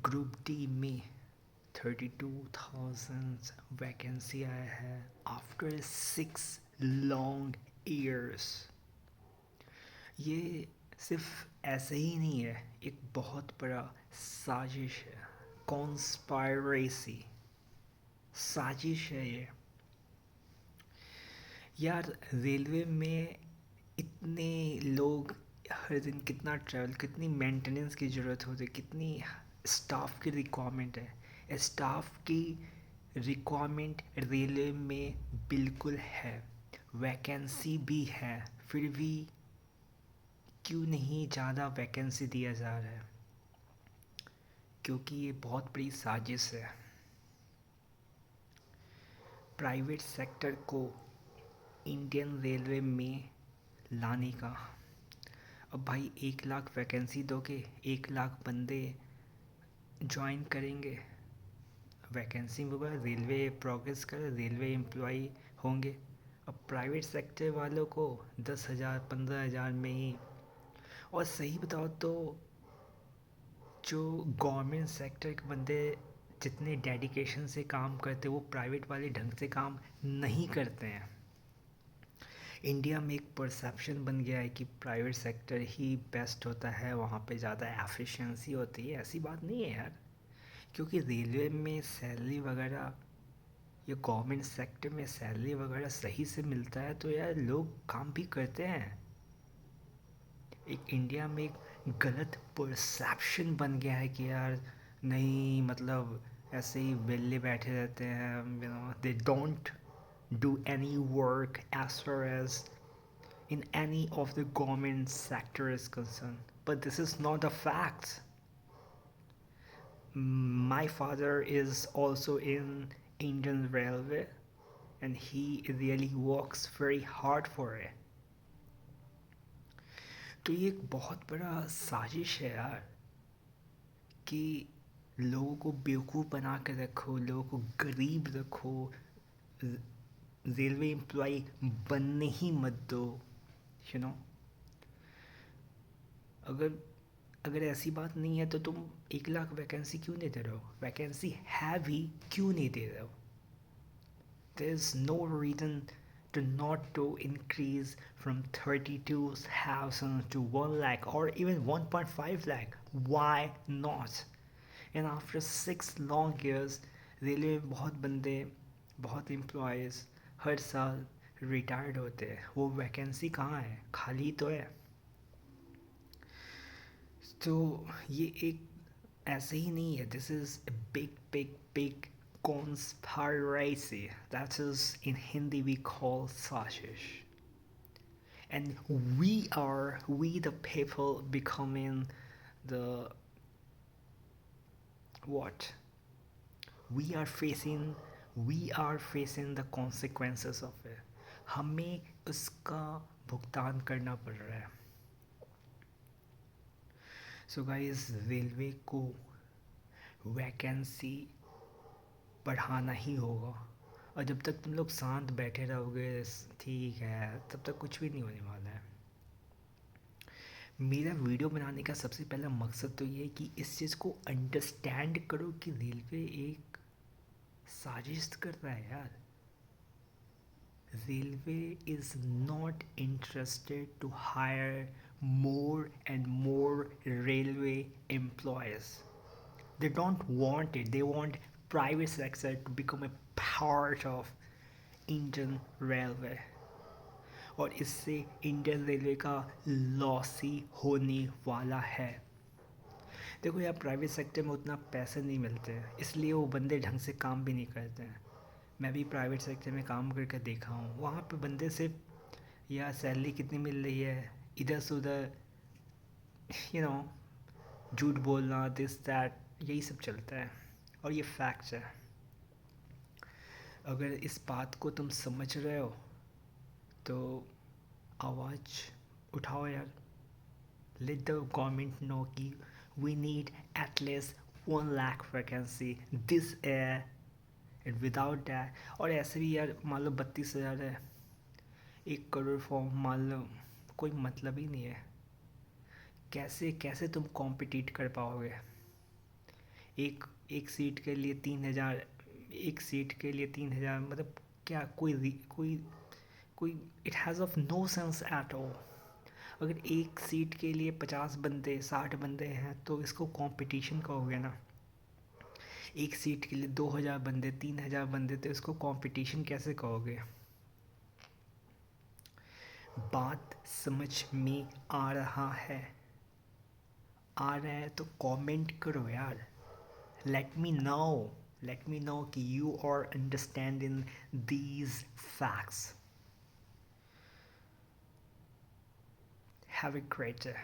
Group D में 32,000 vacancy आया है आफ्टर 6 लॉन्ग ईयर्स। ये सिर्फ ऐसे ही नहीं है, एक बहुत बड़ा साजिश है, कॉन्स्पायरेसी साजिश है ये। यार रेलवे में इतने लोग हर दिन कितना ट्रैवल, कितनी मेंटेनेंस की ज़रूरत होती है, कितनी स्टाफ की रिक्वायरमेंट है। स्टाफ की रिक्वायरमेंट रेलवे में बिल्कुल है, वैकेंसी भी है, फिर भी क्यों नहीं ज़्यादा वैकेंसी दिया जा रहा है? क्योंकि ये बहुत बड़ी साजिश है प्राइवेट सेक्टर को इंडियन रेलवे में लाने का। अब भाई 1 लाख वैकेंसी दोगे, 1 लाख बंदे ज्वाइन करेंगे, वैकेंसी होगा, रेलवे प्रोग्रेस कर, रेलवे एम्प्लॉय होंगे। अब प्राइवेट सेक्टर वालों को 10,000 15,000 में ही। और सही बताओ तो जो गवर्नमेंट सेक्टर के बंदे जितने डेडिकेशन से काम करते वो प्राइवेट वाले ढंग से काम नहीं करते हैं। इंडिया में एक परसेप्शन बन गया है कि प्राइवेट सेक्टर ही बेस्ट होता है, वहाँ पे ज़्यादा एफिशिएंसी होती है। ऐसी बात नहीं है यार, क्योंकि रेलवे में सैलरी वगैरह या गवर्नमेंट सेक्टर में सैलरी वगैरह सही से मिलता है तो यार लोग काम भी करते हैं। एक इंडिया में एक गलत परसेप्शन बन गया है कि यार नहीं, मतलब ऐसे ही वेले बैठे रहते हैं, you know, they don't do any work as far as in any of the government sector is concerned. But this is not a fact. My father is also in Indian Railway and he really works very hard for it. तो ये एक बहुत बड़ा साजिश है यार कि लोगों को बेवकूफ़ बना कर रखो, लोगों को गरीब रखो, रेलवे एम्प्लॉय बनने ही मत दो, यू नो। अगर अगर ऐसी बात नहीं है तो तुम 1 लाख वैकेंसी क्यों नहीं दे रहे हो? वैकेंसी है भी, क्यों नहीं दे रहे हो? There is no reason to not to increase from 32,000 to 1 lakh or even 1.5 lakh. Why not? And after 6 long years, railway में बहुत बंदे, बहुत एम्प्लॉयज़ हर साल रिटायर्ड होते हैं। वो वैकेंसी कहाँ है? खाली तो है। तो ये एक ऐसे ही नहीं है, this is a big big big conspiracy that is in Hindi we call sashish. And we the people becoming the what we are facing the consequences of it. हमें उसका भुगतान करना पड़ रहा है। सो गाइस, रेलवे को vacancy बढ़ाना ही होगा। और जब तक तुम लोग शांत बैठे रहोगे ठीक है, तब तक कुछ भी नहीं होने वाला है। मेरा वीडियो बनाने का सबसे पहला मकसद तो ये है कि इस चीज़ को अंडरस्टैंड करो कि रेलवे एक साजिश कर रहा है यार। Railway is not interested to hire more and more railway employees. They don't want it. They want private sector to become a part of Indian Railway. और इससे इंडियन रेलवे का लॉस ही होने वाला है। देखो यार, प्राइवेट सेक्टर में उतना पैसे नहीं मिलते हैं, इसलिए वो बंदे ढंग से काम भी नहीं करते हैं। मैं भी प्राइवेट सेक्टर में काम करके देखा हूँ, वहाँ पे बंदे सिर्फ यार सैलरी कितनी मिल रही है, इधर से उधर, यू नो, झूठ बोलना, दिस दैट, यही सब चलता है। और ये फैक्ट है। अगर इस बात को तुम समझ रहे हो तो आवाज़ उठाओ यार। लेट द गवर्नमेंट नो कि we need at least 1 lakh vacancy this year and without that. और ऐसे भी यार मान लो 32,000 है, 1 करोड़ फॉर्म मान लो, कोई मतलब ही नहीं है। कैसे कैसे तुम कॉम्पिटिट कर पाओगे? एक एक सीट के लिए 3,000, एक सीट के लिए 3,000, मतलब क्या कोई कोई it has of no sense at all. अगर एक सीट के लिए 50 बंदे 60 बंदे हैं तो इसको कंपटीशन कहोगे ना। एक सीट के लिए 2,000 बंदे 3,000 बंदे, तो इसको कंपटीशन कैसे कहोगे? बात समझ में आ रहा है? आ रहा है तो कमेंट करो यार। Let me know, let me know कि you are understanding these facts. Have a great day.